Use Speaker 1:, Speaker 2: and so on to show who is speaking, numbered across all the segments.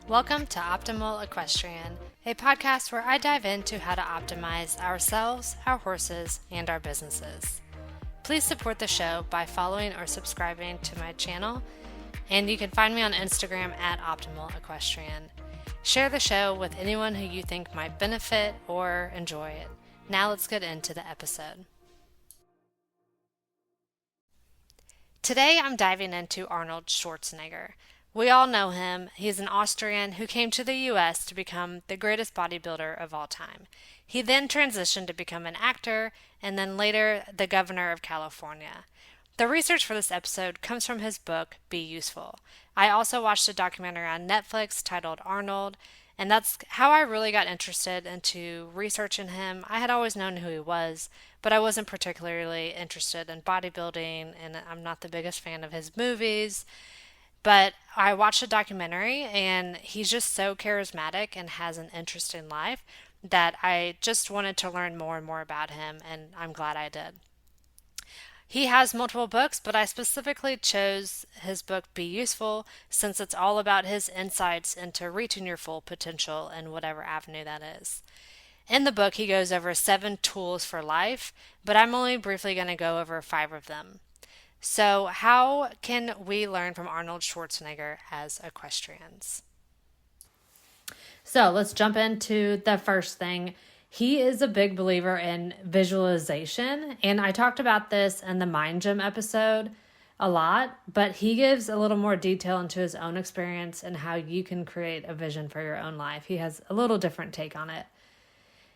Speaker 1: Welcome to Optimal Equestrian, a podcast where I dive into how to optimize ourselves, our horses, and our businesses. Please support the show by following or subscribing to my channel, and you can find me on Instagram at Optimal Equestrian. Share the show with anyone who you think might benefit or enjoy it. Now let's get into the episode. Today I'm diving into Arnold Schwarzenegger. We all know him. He's an Austrian who came to the US to become the greatest bodybuilder of all time. He then transitioned to become an actor and then later the governor of California. The research for this episode comes from his book, Be Useful. I also watched a documentary on Netflix titled Arnold, and that's how I really got interested into researching him. I had always known who he was, but I wasn't particularly interested in bodybuilding, and I'm not the biggest fan of his movies. But I watched a documentary, and he's just so charismatic and has an interesting life that I just wanted to learn more and more about him, and I'm glad I did. He has multiple books, but I specifically chose his book Be Useful since it's all about his insights into reaching your full potential in whatever avenue that is. In the book, he goes over 7 tools for life, but I'm only briefly going to go over 5 of them. So, how can we learn from Arnold Schwarzenegger as equestrians? So, let's jump into the first thing. He is a big believer in visualization, and I talked about this in the Mind Gym episode a lot, but he gives a little more detail into his own experience and how you can create a vision for your own life. He has a little different take on it.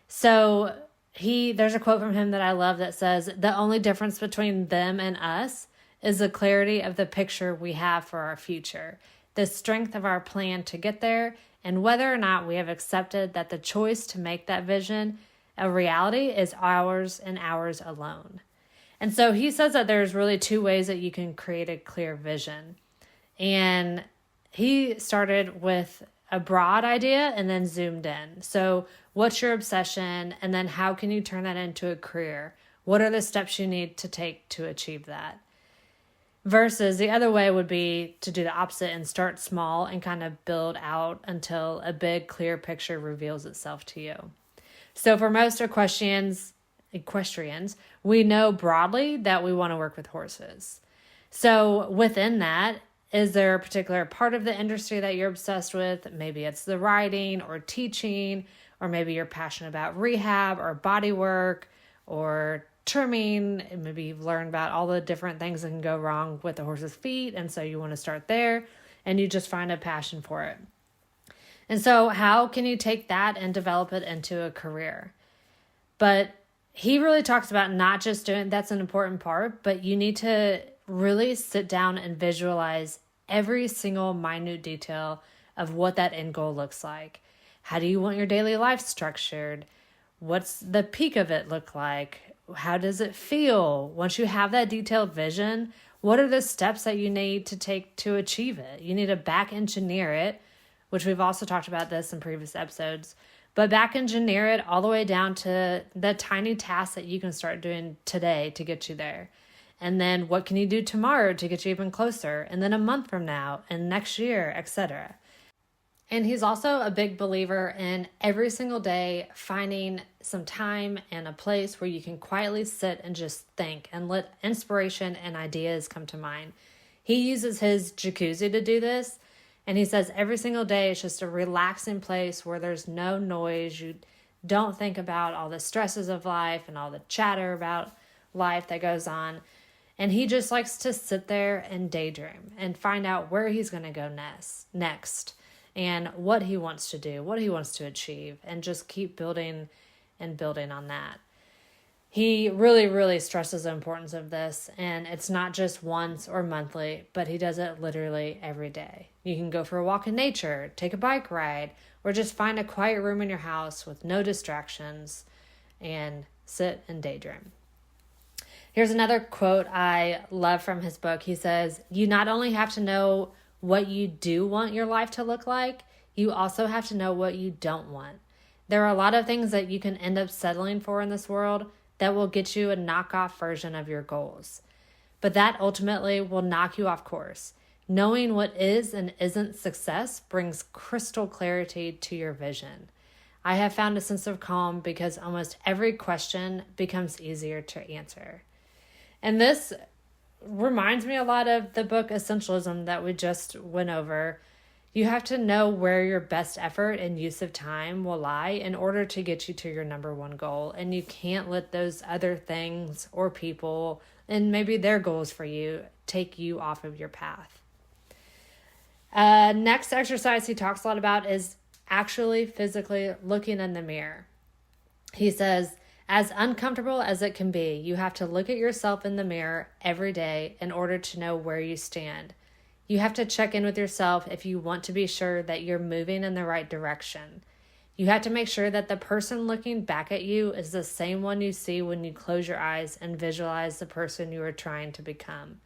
Speaker 1: So, there's a quote from him that I love that says, "The only difference between them and us is the clarity of the picture we have for our future, the strength of our plan to get there, and whether or not we have accepted that the choice to make that vision a reality is ours and ours alone." And so he says that there's really 2 ways that you can create a clear vision. And he started with a broad idea and then zoomed in. So what's your obsession? And then how can you turn that into a career? What are the steps you need to take to achieve that? Versus the other way would be to do the opposite and start small and kind of build out until a big, clear picture reveals itself to you. So for most equestrians, we know broadly that we want to work with horses. So within that, is there a particular part of the industry that you're obsessed with? Maybe it's the riding or teaching, or maybe you're passionate about rehab or body work or trimming. Maybe you've learned about all the different things that can go wrong with the horse's feet, and so you want to start there, and you just find a passion for it. And so how can you take that and develop it into a career? But he really talks about not just doing, that's an important part, but you need to really sit down and visualize every single minute detail of what that end goal looks like. How do you want your daily life structured? What's the peak of it look like? How does it feel? Once you have that detailed vision, what are the steps that you need to take to achieve it? You need to back engineer it, which we've also talked about this in previous episodes, but back engineer it all the way down to the tiny tasks that you can start doing today to get you there. And then what can you do tomorrow to get you even closer? And then a month from now and next year, etc. And he's also a big believer in every single day finding some time and a place where you can quietly sit and just think and let inspiration and ideas come to mind. He uses his jacuzzi to do this. And he says every single day it's just a relaxing place where there's no noise. You don't think about all the stresses of life and all the chatter about life that goes on. And he just likes to sit there and daydream and find out where he's going to go next and what he wants to do, what he wants to achieve, and just keep building and building on that. He really, really stresses the importance of this, and it's not just once or monthly, but he does it literally every day. You can go for a walk in nature, take a bike ride, or just find a quiet room in your house with no distractions and sit and daydream. Here's another quote I love from his book. He says, "You not only have to know what you do want your life to look like, you also have to know what you don't want. There are a lot of things that you can end up settling for in this world that will get you a knockoff version of your goals. But that ultimately will knock you off course. Knowing what is and isn't success brings crystal clarity to your vision. I have found a sense of calm because almost every question becomes easier to answer. And this reminds me a lot of the book Essentialism that we just went over. You have to know where your best effort and use of time will lie in order to get you to your number one goal. And you can't let those other things or people and maybe their goals for you take you off of your path. Next exercise he talks a lot about is actually physically looking in the mirror. He says, as uncomfortable as it can be, you have to look at yourself in the mirror every day in order to know where you stand. You have to check in with yourself if you want to be sure that you're moving in the right direction. You have to make sure that the person looking back at you is the same one you see when you close your eyes and visualize the person you are trying to become.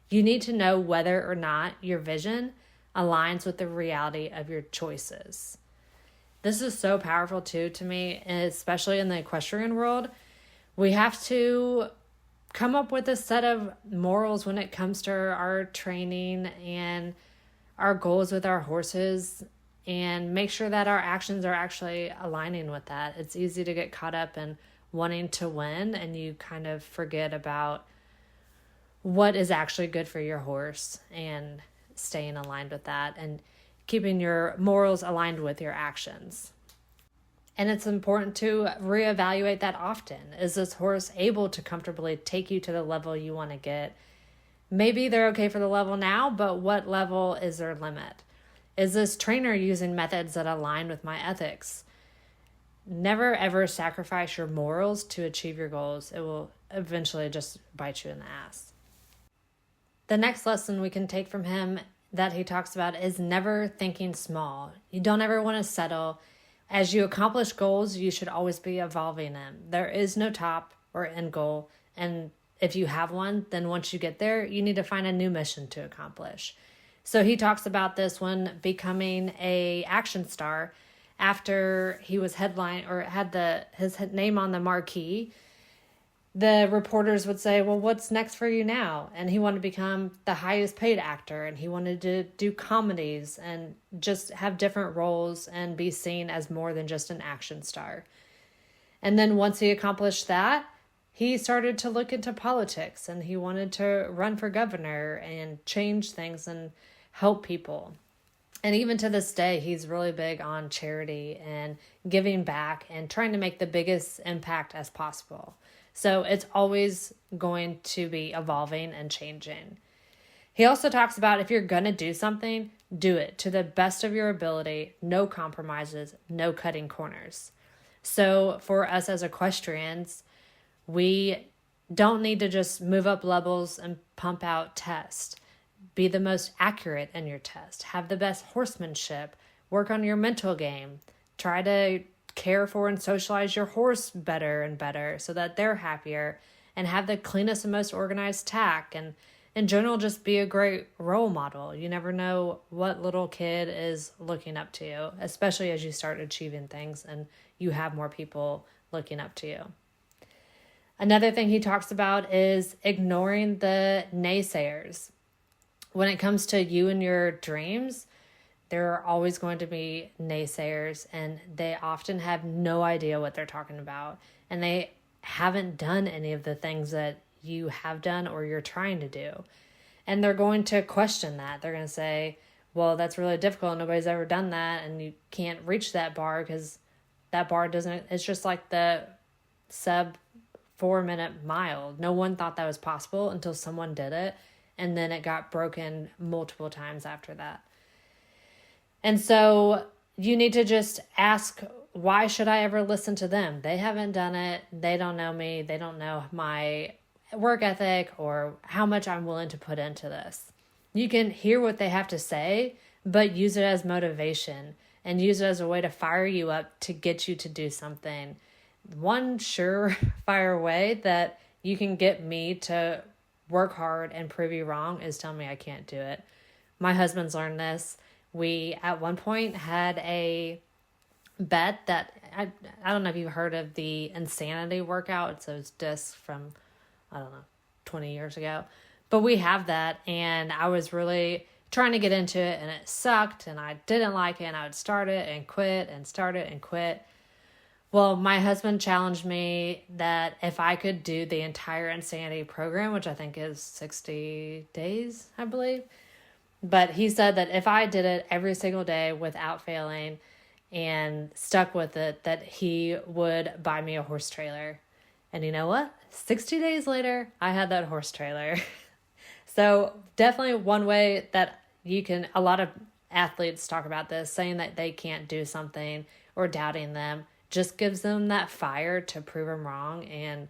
Speaker 1: You need to know whether or not your vision aligns with the reality of your choices. This is so powerful too to me, especially in the equestrian world. We have to come up with a set of morals when it comes to our training and our goals with our horses, and make sure that our actions are actually aligning with that. It's easy to get caught up in wanting to win, and you kind of forget about what is actually good for your horse and staying aligned with that and keeping your morals aligned with your actions. And it's important to reevaluate that often. Is this horse able to comfortably take you to the level you want to get? Maybe they're okay for the level now, but what level is their limit? Is this trainer using methods that align with my ethics? Never ever sacrifice your morals to achieve your goals. It will eventually just bite you in the ass. The next lesson we can take from him that he talks about is never thinking small. You don't ever want to settle. As you accomplish goals, you should always be evolving them. There is no top or end goal. And if you have one, then once you get there, you need to find a new mission to accomplish. So he talks about this when becoming a action star after he was headline or had his name on the marquee. The reporters would say, well, what's next for you now? And he wanted to become the highest paid actor, and he wanted to do comedies and just have different roles and be seen as more than just an action star. And then once he accomplished that, he started to look into politics, and he wanted to run for governor and change things and help people. And even to this day, he's really big on charity and giving back and trying to make the biggest impact as possible. So it's always going to be evolving and changing. He also talks about if you're going to do something, do it to the best of your ability, no compromises, no cutting corners. So for us as equestrians, we don't need to just move up levels and pump out tests. Be the most accurate in your test. Have the best horsemanship. Work on your mental game. Try to care for and socialize your horse better and better so that they're happier, and have the cleanest and most organized tack, and in general just be a great role model. You never know what little kid is looking up to you, especially as you start achieving things and you have more people looking up to you. Another thing he talks about is ignoring the naysayers. When it comes to you and your dreams, there are always going to be naysayers, and they often have no idea what they're talking about, and they haven't done any of the things that you have done or you're trying to do. And they're going to question that. They're going to say, well, that's really difficult. Nobody's ever done that, and you can't reach that bar because that bar doesn't, it's just like the sub 4-minute mile. No one thought that was possible until someone did it, and then it got broken multiple times after that. And so you need to just ask, why should I ever listen to them? They haven't done it. They don't know me. They don't know my work ethic or how much I'm willing to put into this. You can hear what they have to say, but use it as motivation and use it as a way to fire you up to get you to do something. One surefire way that you can get me to work hard and prove you wrong is tell me I can't do it. My husband's learned this. We, at one point, had a bet that, I don't know if you've heard of the insanity workout. It's those discs from, 20 years ago. But we have that, and I was really trying to get into it and it sucked and I didn't like it and I would start it and quit and start it and quit. Well, my husband challenged me that if I could do the entire Insanity program, which I think is 60 days, I believe. But he said that if I did it every single day without failing and stuck with it, that he would buy me a horse trailer. And you know what? 60 days later, I had that horse trailer. So definitely one way that a lot of athletes talk about this, saying that they can't do something or doubting them, just gives them that fire to prove them wrong. And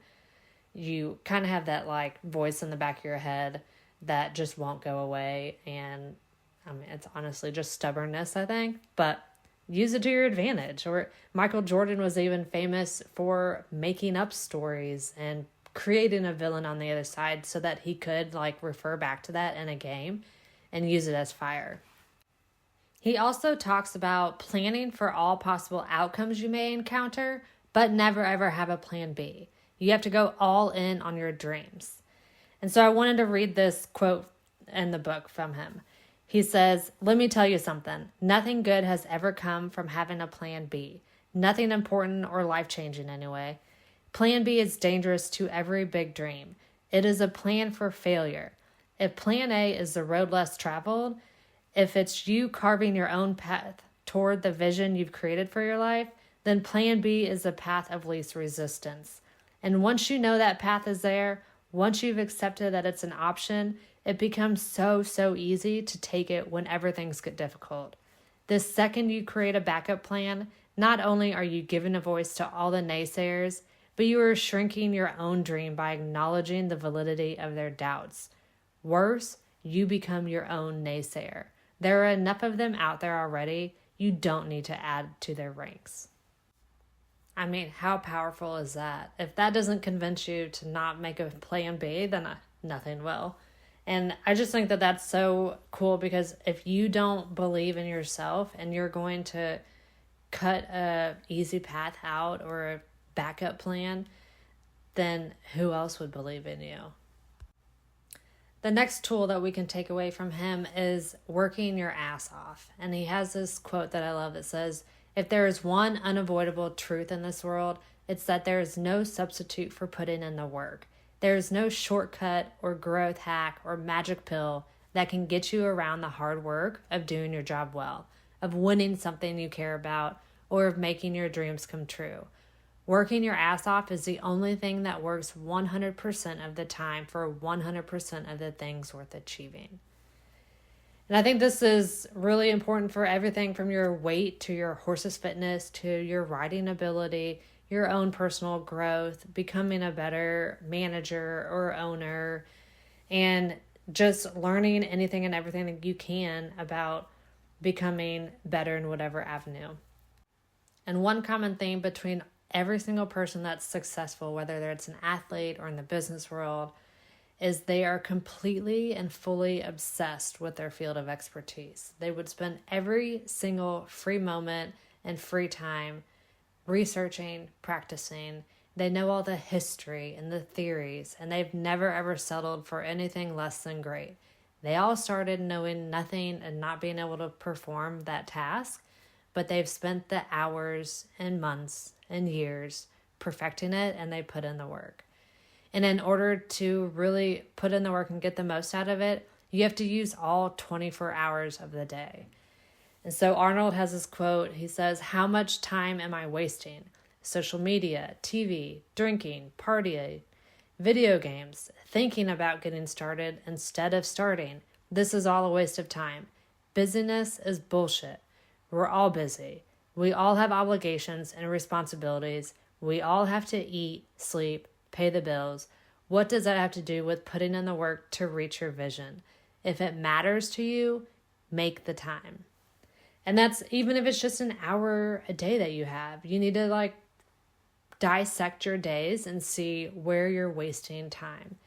Speaker 1: you kind of have that like voice in the back of your head that just won't go away. And I mean, it's honestly just stubbornness, I think, but use it to your advantage. Or Michael Jordan was even famous for making up stories and creating a villain on the other side so that he could like refer back to that in a game and use it as fire. He also talks about planning for all possible outcomes you may encounter, but never ever have a plan B. You have to go all in on your dreams. And so I wanted to read this quote in the book from him. He says, "Let me tell you something. Nothing good has ever come from having a plan B. Nothing important or life-changing anyway. Plan B is dangerous to every big dream. It is a plan for failure. If plan A is the road less traveled, if it's you carving your own path toward the vision you've created for your life, then plan B is the path of least resistance. And once you know that path is there, once you've accepted that it's an option, it becomes so easy to take it whenever things get difficult. The second you create a backup plan, not only are you giving a voice to all the naysayers, but you are shrinking your own dream by acknowledging the validity of their doubts. Worse, you become your own naysayer. There are enough of them out there already. You don't need to add to their ranks." I mean, how powerful is that? If that doesn't convince you to not make a plan B, then nothing will. And I just think that that's so cool, because if you don't believe in yourself and you're going to cut a easy path out or a backup plan, then who else would believe in you? The next tool that we can take away from him is working your ass off. And he has this quote that I love that says, "If there is one unavoidable truth in this world, it's that there is no substitute for putting in the work. There is no shortcut or growth hack or magic pill that can get you around the hard work of doing your job well, of winning something you care about, or of making your dreams come true. Working your ass off is the only thing that works 100% of the time for 100% of the things worth achieving." And I think this is really important for everything from your weight to your horse's fitness to your riding ability, your own personal growth, becoming a better manager or owner, and just learning anything and everything that you can about becoming better in whatever avenue. And one common theme between every single person that's successful, whether it's an athlete or in the business world, is they are completely and fully obsessed with their field of expertise. They would spend every single free moment and free time researching, practicing. They know all the history and the theories, and they've never ever settled for anything less than great. They all started knowing nothing and not being able to perform that task, but they've spent the hours and months and years perfecting it, and they put in the work. And in order to really put in the work and get the most out of it, you have to use all 24 hours of the day. And so Arnold has this quote. He says, "How much time am I wasting? Social media, TV, drinking, partying, video games, thinking about getting started instead of starting. This is all a waste of time. Busyness is bullshit. We're all busy. We all have obligations and responsibilities. We all have to eat, sleep, pay the bills. What does that have to do with putting in the work to reach your vision? If it matters to you, make the time." And that's even if it's just an hour a day that you have. You need to dissect your days and see where you're wasting time.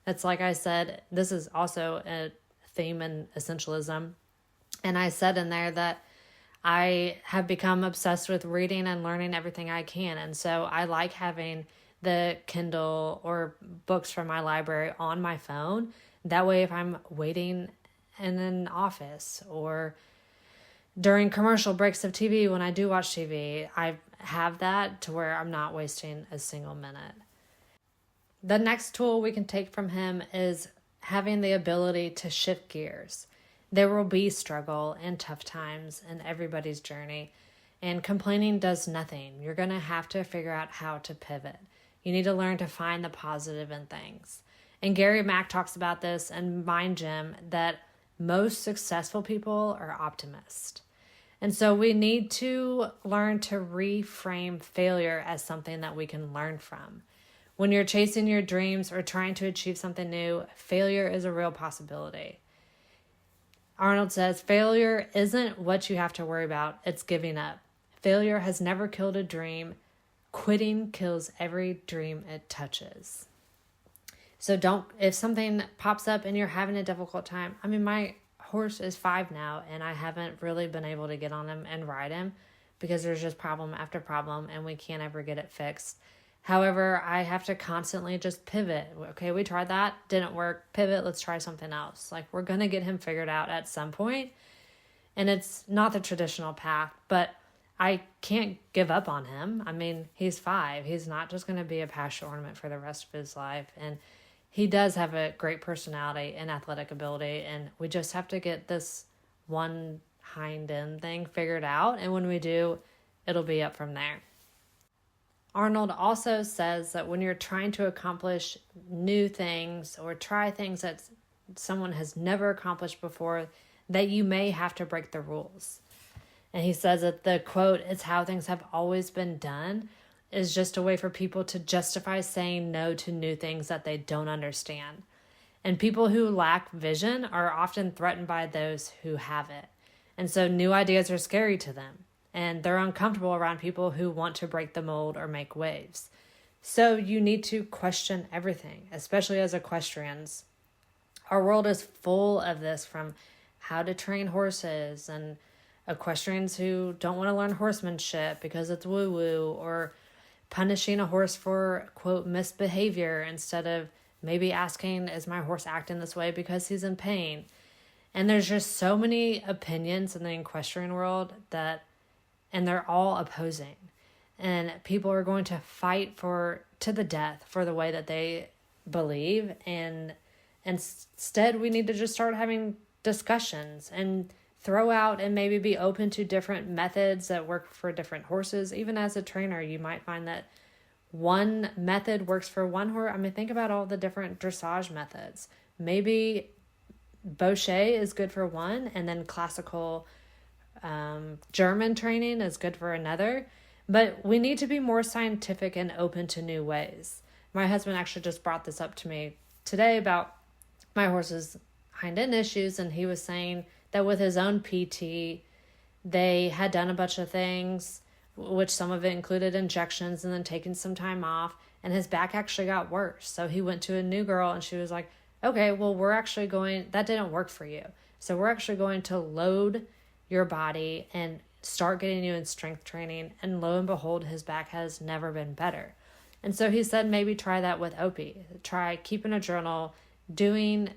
Speaker 1: That's, like I said, this is also a theme in essentialism. And I said in there that I have become obsessed with reading and learning everything I can. And so I like having the Kindle or books from my library on my phone. That way, if I'm waiting in an office or during commercial breaks of TV. When I do watch TV, I have that to where I'm not wasting a single minute. The next tool we can take from him is having the ability to shift gears. There will be struggle and tough times in everybody's journey, and complaining does nothing. You're going to have to figure out how to pivot. You need to learn to find the positive in things. And Gary Mack talks about this in Mind Gym, that most successful people are optimists. And so we need to learn to reframe failure as something that we can learn from. When you're chasing your dreams or trying to achieve something new, failure is a real possibility. Arnold says, failure isn't what you have to worry about, it's giving up. Failure has never killed a dream. Quitting kills every dream it touches. So if something pops up and you're having a difficult time, my horse is 5 now and I haven't really been able to get on him and ride him because there's just problem after problem and we can't ever get it fixed. However, I have to constantly just pivot. Okay, we tried that, didn't work, pivot, let's try something else. Like, we're going to get him figured out at some point, and it's not the traditional path, but I can't give up on him. He's 5. He's not just going to be a pasture ornament for the rest of his life, and he does have a great personality and athletic ability, and we just have to get this one hind end thing figured out, and when we do, it'll be up from there. Arnold also says that when you're trying to accomplish new things or try things that someone has never accomplished before, that you may have to break the rules. And he says that the quote, "It's how things have always been done," is just a way for people to justify saying no to new things that they don't understand. And people who lack vision are often threatened by those who have it. And so new ideas are scary to them. And they're uncomfortable around people who want to break the mold or make waves. So you need to question everything, especially as equestrians. Our world is full of this, from how to train horses and equestrians who don't want to learn horsemanship because it's woo-woo, or punishing a horse for, quote, misbehavior instead of maybe asking, is my horse acting this way because he's in pain? And there's just so many opinions in the equestrian world and they're all opposing. And people are going to fight to the death for the way that they believe. And instead, we need to just start having discussions and throw out and maybe be open to different methods that work for different horses. Even as a trainer, you might find that one method works for one horse. Think about all the different dressage methods. Maybe Bochet is good for one, and then classical German training is good for another, but we need to be more scientific and open to new ways. My husband actually just brought this up to me today about my horse's hind end issues, and he was saying that with his own PT, they had done a bunch of things, which some of it included injections and then taking some time off, and his back actually got worse. So he went to a new girl and she was like, okay, well, that didn't work for you. So we're actually going to load your body and start getting you in strength training. And lo and behold, his back has never been better. And so he said, maybe try that with Opie. Try keeping a journal,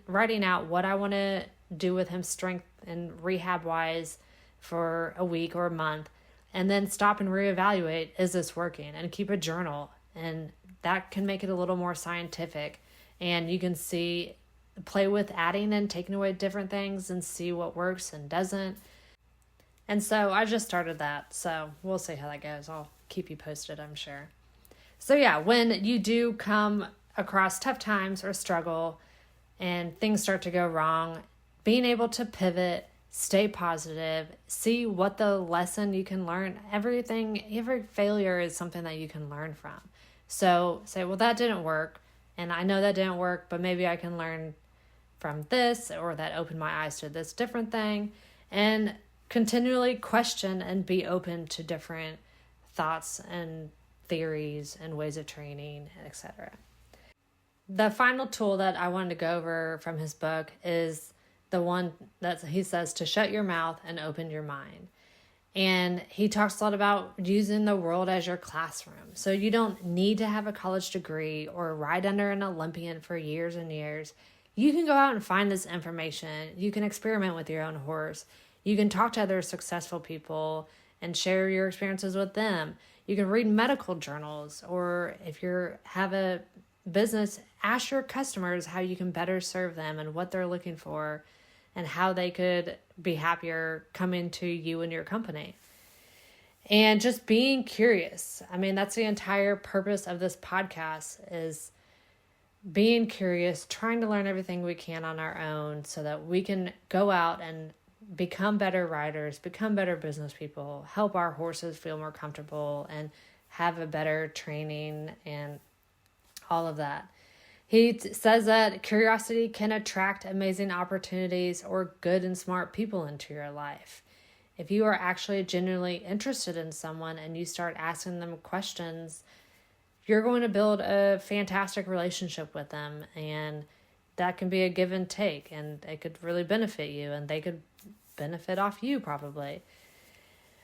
Speaker 1: writing out what I want to do with him strength and rehab wise for a week or a month, and then stop and reevaluate, is this working? And keep a journal. And that can make it a little more scientific. And you can play with adding and taking away different things and see what works and doesn't. And so I just started that, so we'll see how that goes. I'll keep you posted, I'm sure. So yeah, when you do come across tough times or struggle and things start to go wrong, being able to pivot, stay positive, see what the lesson you can learn. Every failure is something that you can learn from. So say, well, that didn't work, and I know that didn't work, but maybe I can learn from this, or that opened my eyes to this different thing. And continually question and be open to different thoughts and theories and ways of training, etc. The final tool that I wanted to go over from his book is the one that he says to shut your mouth and open your mind. And he talks a lot about using the world as your classroom. So you don't need to have a college degree or ride under an Olympian for years and years. You can go out and find this information. You can experiment with your own horse. You can talk to other successful people and share your experiences with them. You can read medical journals, or if you have a business, ask your customers how you can better serve them and what they're looking for and how they could be happier coming to you and your company. And just being curious. I mean, that's the entire purpose of this podcast, is being curious, trying to learn everything we can on our own so that we can go out and become better riders, become better business people, help our horses feel more comfortable, and have a better training and all of that. He says that curiosity can attract amazing opportunities or good and smart people into your life. If you are actually genuinely interested in someone and you start asking them questions, you're going to build a fantastic relationship with them, and that can be a give and take, and it could really benefit you, and they could benefit off you probably.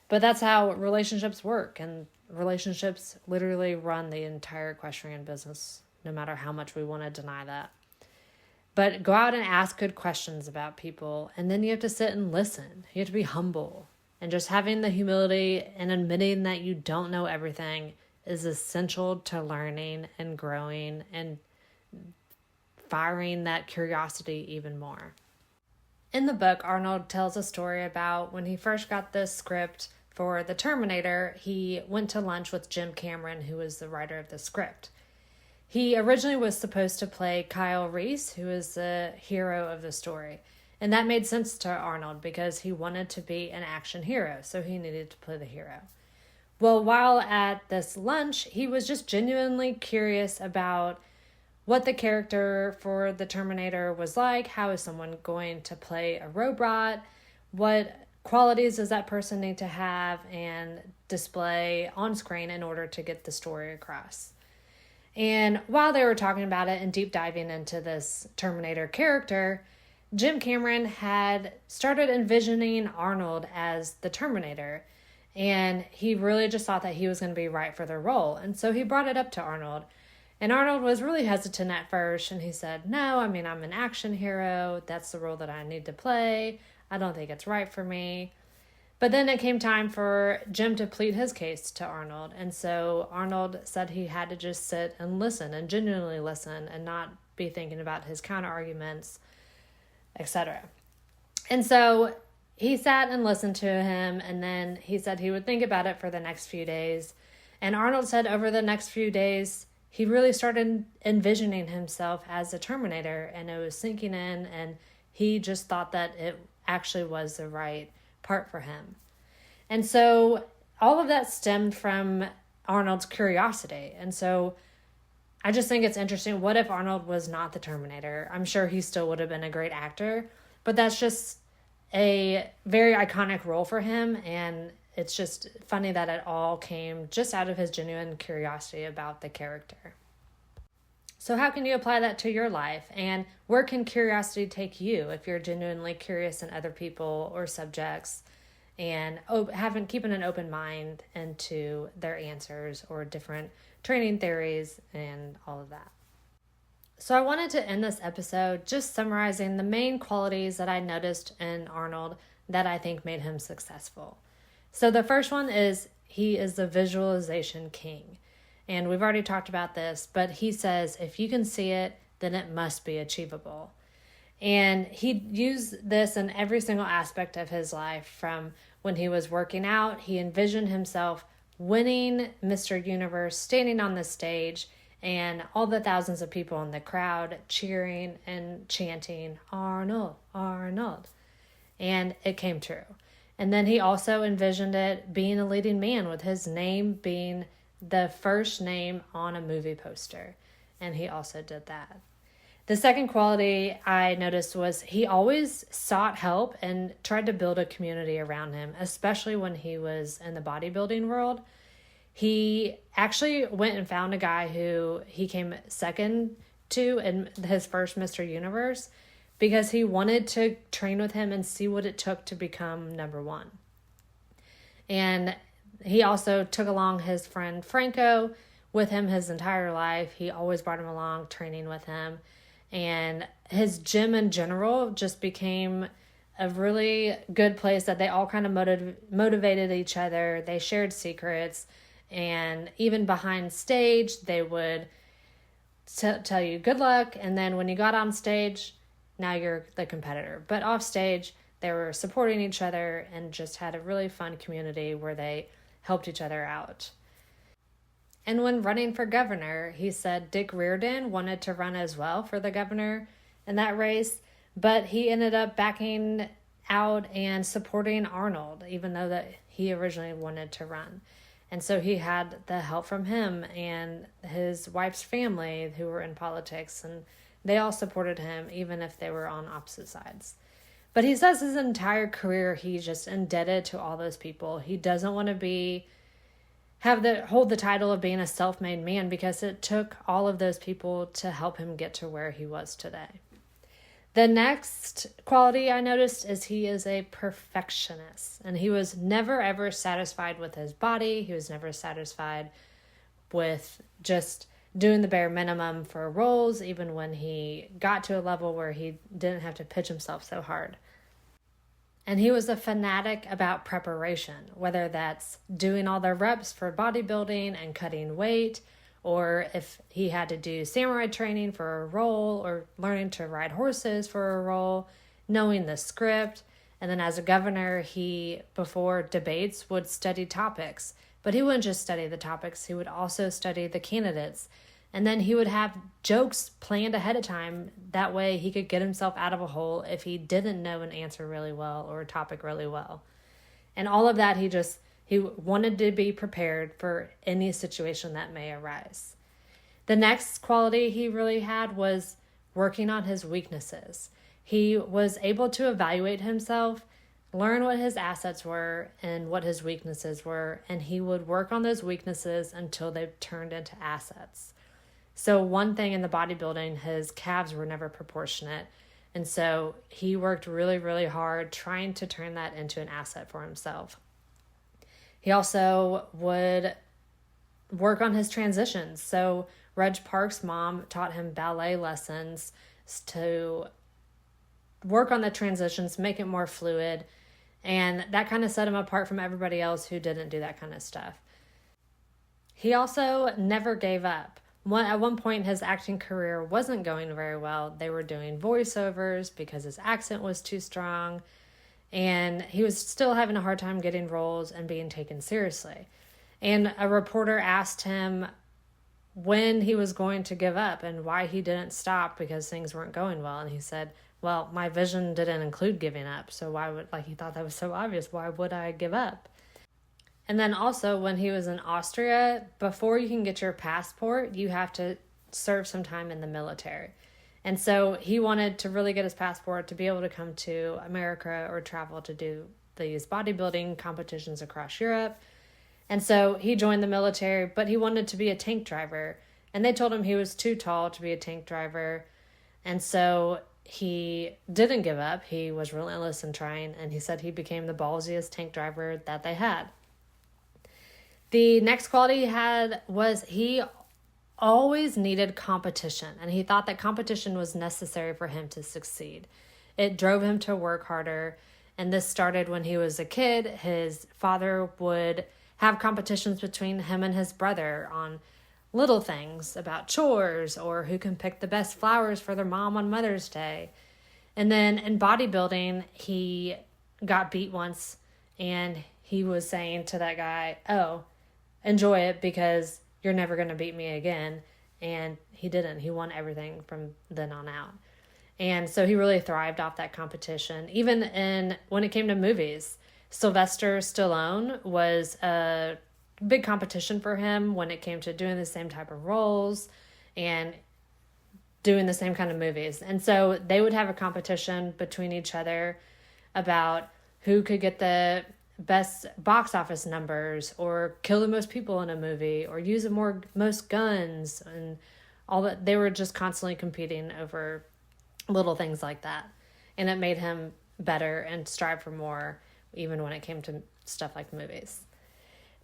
Speaker 1: But that's how relationships work, and relationships literally run the entire equestrian business, no matter how much we want to deny that. But go out and ask good questions about people, and then you have to sit and listen. You have to be humble, and just having the humility and admitting that you don't know everything is essential to learning and growing and firing that curiosity even more. In the book, Arnold tells a story about when he first got the script for The Terminator, he went to lunch with Jim Cameron, who was the writer of the script. He originally was supposed to play Kyle Reese, who is the hero of the story. And that made sense to Arnold because he wanted to be an action hero, so he needed to play the hero. Well, while at this lunch, he was just genuinely curious about what the character for the Terminator was like. How is someone going to play a robot? What qualities does that person need to have and display on screen in order to get the story across? And while they were talking about it and deep diving into this Terminator character, Jim Cameron had started envisioning Arnold as the Terminator. And he really just thought that he was going to be right for the role. And so he brought it up to Arnold. And Arnold was really hesitant at first. And he said, no, I mean, I'm an action hero. That's the role that I need to play. I don't think it's right for me. But then it came time for Jim to plead his case to Arnold. And so Arnold said he had to just sit and listen and genuinely listen and not be thinking about his counter arguments, etc. And so he sat and listened to him, and then he said he would think about it for the next few days. And Arnold said over the next few days, he really started envisioning himself as a Terminator, and it was sinking in, and he just thought that it actually was the right part for him. And so all of that stemmed from Arnold's curiosity. And so I just think it's interesting. What if Arnold was not the Terminator? I'm sure he still would have been a great actor, but that's just a very iconic role for him, and it's just funny that it all came just out of his genuine curiosity about the character. So how can you apply that to your life, and where can curiosity take you if you're genuinely curious in other people or subjects and keeping an open mind into their answers or different training theories and all of that? So I wanted to end this episode just summarizing the main qualities that I noticed in Arnold that I think made him successful. So the first one is he is the visualization king. And we've already talked about this, but he says if you can see it, then it must be achievable. And he used this in every single aspect of his life. From when he was working out, he envisioned himself winning Mr. Universe, standing on the stage, and all the thousands of people in the crowd cheering and chanting, Arnold, Arnold. And it came true. And then he also envisioned it being a leading man with his name being the first name on a movie poster. And he also did that. The second quality I noticed was he always sought help and tried to build a community around him, especially when he was in the bodybuilding world. He actually went and found a guy who he came second to in his first Mr. Universe because he wanted to train with him and see what it took to become number one. And he also took along his friend Franco with him his entire life. He always brought him along, training with him. And his gym in general just became a really good place that they all kind of motivated each other. They shared secrets. And even behind stage, they would tell you good luck. And then when you got on stage, now you're the competitor. But off stage, they were supporting each other and just had a really fun community where they helped each other out. And when running for governor, he said Dick Riordan wanted to run as well for the governor in that race, but he ended up backing out and supporting Arnold, even though that he originally wanted to run. And so he had the help from him and his wife's family who were in politics, and they all supported him, even if they were on opposite sides. But he says his entire career, he's just indebted to all those people. He doesn't want to hold the title of being a self-made man because it took all of those people to help him get to where he was today. The next quality I noticed is he is a perfectionist, and he was never ever satisfied with his body. He was never satisfied with just doing the bare minimum for roles, even when he got to a level where he didn't have to pitch himself so hard. And he was a fanatic about preparation, whether that's doing all the reps for bodybuilding and cutting weight, or if he had to do samurai training for a role, or learning to ride horses for a role, knowing the script. And then as a governor, he, before debates, would study topics. But he wouldn't just study the topics, he would also study the candidates. And then he would have jokes planned ahead of time. That way he could get himself out of a hole if he didn't know an answer really well or a topic really well. And all of that, he wanted to be prepared for any situation that may arise. The next quality he really had was working on his weaknesses. He was able to evaluate himself, learn what his assets were and what his weaknesses were, and he would work on those weaknesses until they turned into assets. So one thing in the bodybuilding, his calves were never proportionate. And so he worked really, really hard trying to turn that into an asset for himself. He also would work on his transitions. So Reg Park's mom taught him ballet lessons to work on the transitions, make it more fluid. And that kind of set him apart from everybody else who didn't do that kind of stuff. He also never gave up. At one point, his acting career wasn't going very well. They were doing voiceovers because his accent was too strong. And he was still having a hard time getting roles and being taken seriously. And a reporter asked him when he was going to give up and why he didn't stop because things weren't going well. And he said, well, my vision didn't include giving up. So he thought that was so obvious. Why would I give up? And then also when he was in Austria, before you can get your passport, you have to serve some time in the military. And so he wanted to really get his passport to be able to come to America or travel to do these bodybuilding competitions across Europe. And so he joined the military, but he wanted to be a tank driver. And they told him he was too tall to be a tank driver. And so he didn't give up. He was relentless in trying. And he said he became the ballsiest tank driver that they had. The next quality he had was he always needed competition, and he thought that competition was necessary for him to succeed. It drove him to work harder, and this started when he was a kid. His father would have competitions between him and his brother on little things about chores or who can pick the best flowers for their mom on Mother's Day. And then in bodybuilding, he got beat once, and he was saying to that guy, oh, enjoy it because you're never going to beat me again. And he didn't. He won everything from then on out. And so he really thrived off that competition. Even when it came to movies, Sylvester Stallone was a big competition for him when it came to doing the same type of roles and doing the same kind of movies. And so they would have a competition between each other about who could get the best box office numbers or kill the most people in a movie or use the most guns and all that. They were just constantly competing over little things like that. And it made him better and strive for more even when it came to stuff like movies.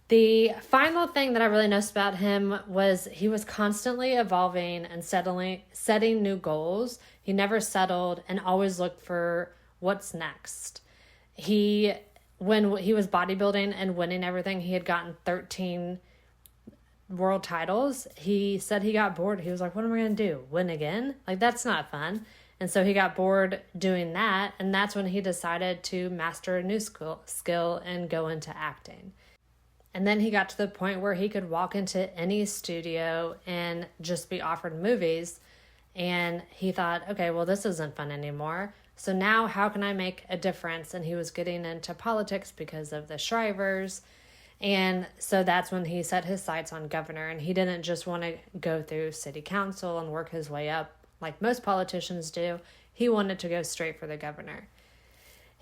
Speaker 1: The final thing that I really noticed about him was he was constantly evolving and setting new goals. He never settled and always looked for what's next. When he was bodybuilding and winning everything, he had gotten 13 world titles. He said he got bored. He was like, what am I going to do? Win again? Like, that's not fun. And so he got bored doing that. And that's when he decided to master a new skill and go into acting. And then he got to the point where he could walk into any studio and just be offered movies. And he thought, okay, well, this isn't fun anymore. So now how can I make a difference? And he was getting into politics because of the Shrivers. And so that's when he set his sights on governor. And he didn't just want to go through city council and work his way up like most politicians do. He wanted to go straight for the governor.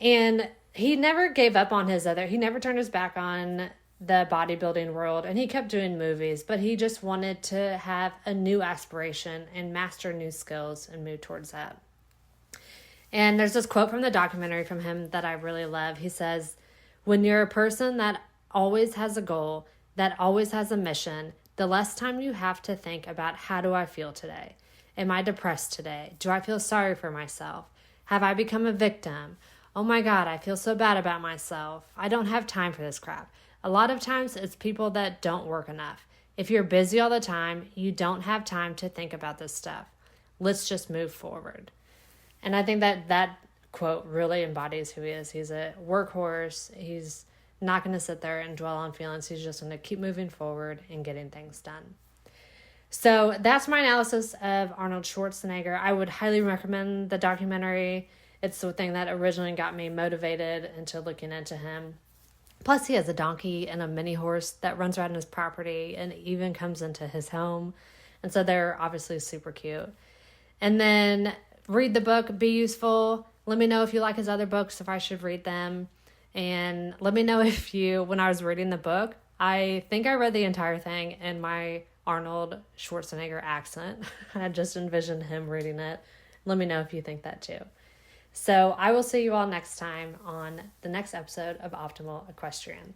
Speaker 1: And he never gave up on he never turned his back on the bodybuilding world, and he kept doing movies, but he just wanted to have a new aspiration and master new skills and move towards that. And there's this quote from the documentary from him that I really love. He says, when you're a person that always has a goal, that always has a mission, the less time you have to think about how do I feel today? Am I depressed today? Do I feel sorry for myself? Have I become a victim? Oh my God, I feel so bad about myself. I don't have time for this crap. A lot of times it's people that don't work enough. If you're busy all the time, you don't have time to think about this stuff. Let's just move forward. And I think that quote really embodies who he is. He's a workhorse. He's not going to sit there and dwell on feelings. He's just going to keep moving forward and getting things done. So that's my analysis of Arnold Schwarzenegger. I would highly recommend the documentary. It's the thing that originally got me motivated into looking into him. Plus, he has a donkey and a mini horse that runs around his property and even comes into his home. And so they're obviously super cute. And then read the book, be useful. Let me know if you like his other books, if I should read them. And let me know when I was reading the book, I think I read the entire thing in my Arnold Schwarzenegger accent. I just envisioned him reading it. Let me know if you think that too. So I will see you all next time on the next episode of Optimal Equestrian.